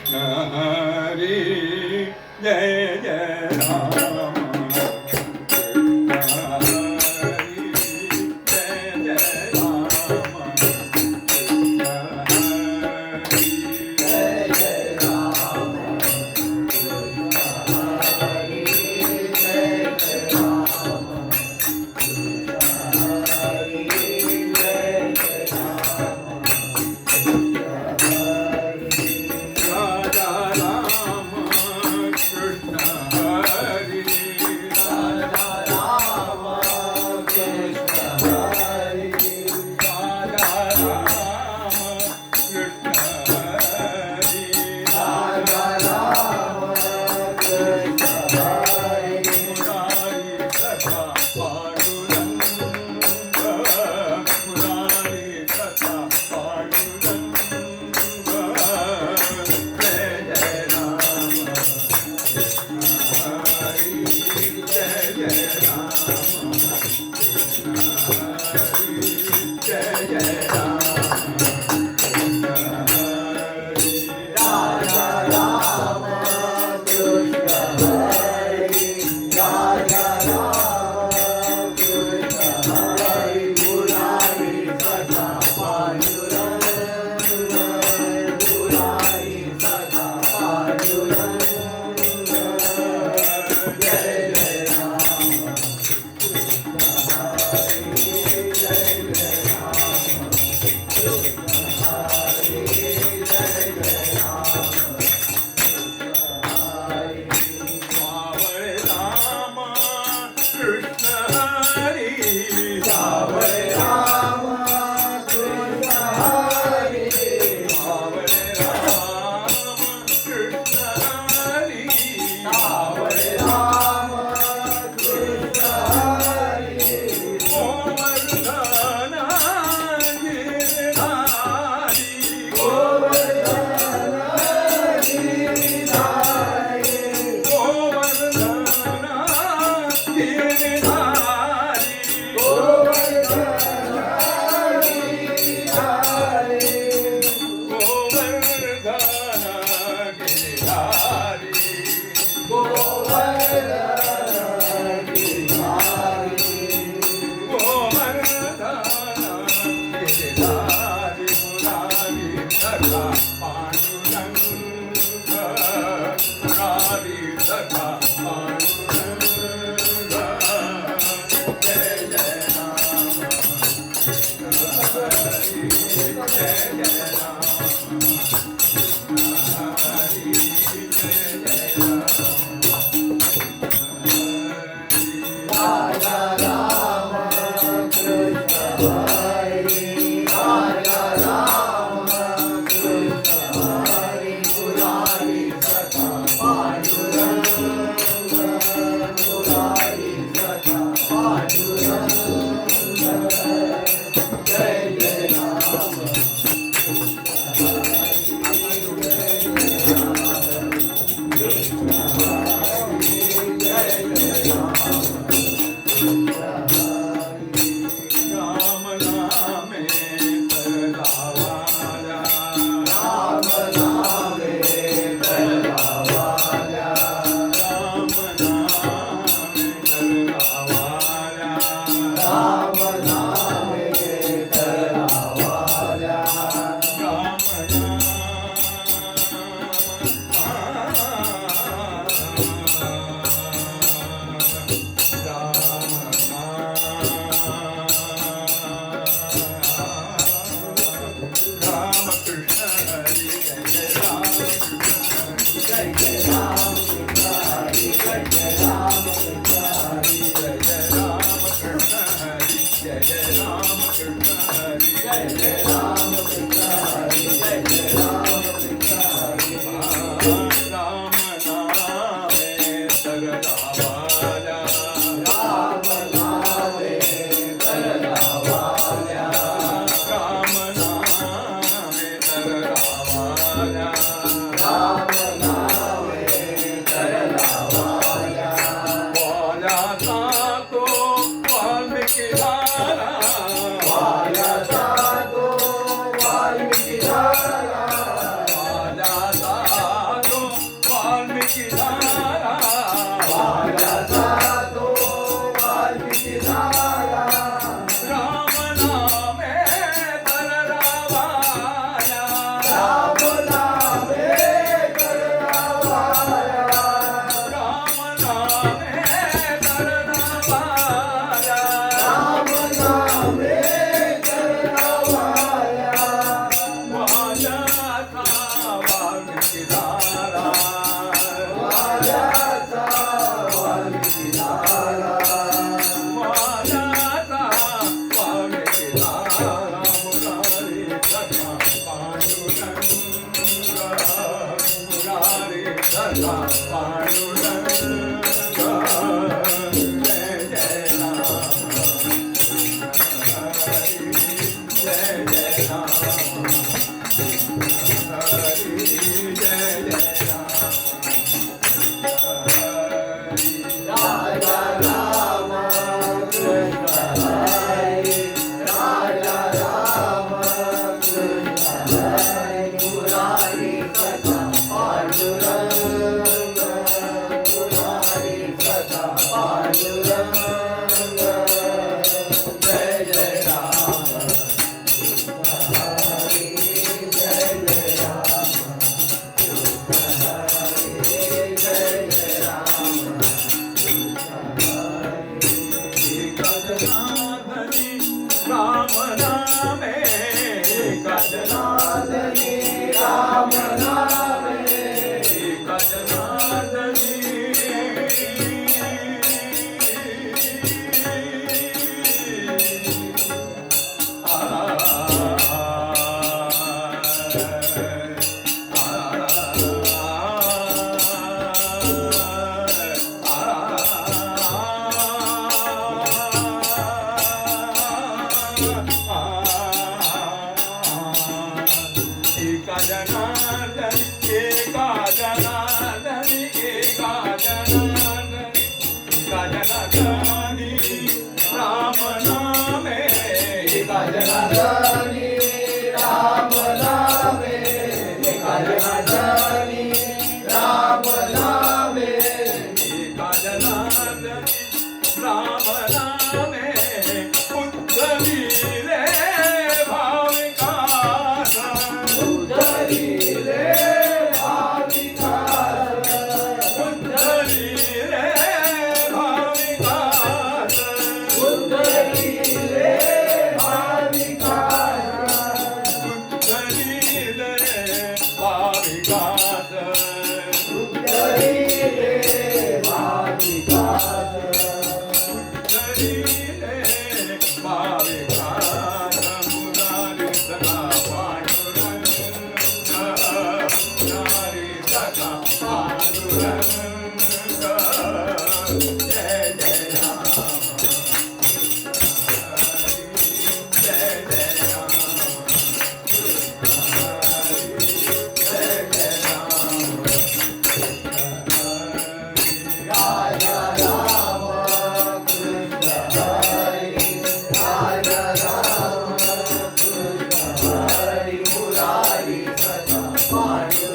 हरी जय जय राम वाऱ्याचा वाल्मिकी झाला वाऱ्याचा वाल्मिकी झाला वाऱ्याचा वाल्मिकी झाला मुरारी सखा पांडुरंग मुरारी सखा पांडुरंग जय जय राम जय जय राम हरी जय जय राम राजा राम कृष्ण हरी राजा राम कृष्ण हरी मुरारी सखा पांडुरंग मुरारी सखा पांडुरंग जय जय राम हरी जय जय राम हरी जय जय राम गजनादनी राम नामे गजनादनी राम नामे गजनादनी एका जनार्दनी एका जनार्दनी एका जनार्दनी एका जनार्दनी राम नामे एका जनार्दनी राम नामे एका जनार्दनी राम नामे एका जनार्दनी राम नामे उद्धवी रे भाविकास उद्धरी रे भाविकास उद्धवी रे भाविकास उद्धरी रे भाविकास उद्धवी रे भाविकास उद्धरी रे भाविकास उद्धवीले भाविकास मुरारी सखा पांडुरंग मुरारी सखा पांडुरंग जय जय राम जय जय राम जय जय राम राजा राम कृष्ण हरी राजा राम कृष्ण हरी मुरारी सखा पांडुरंग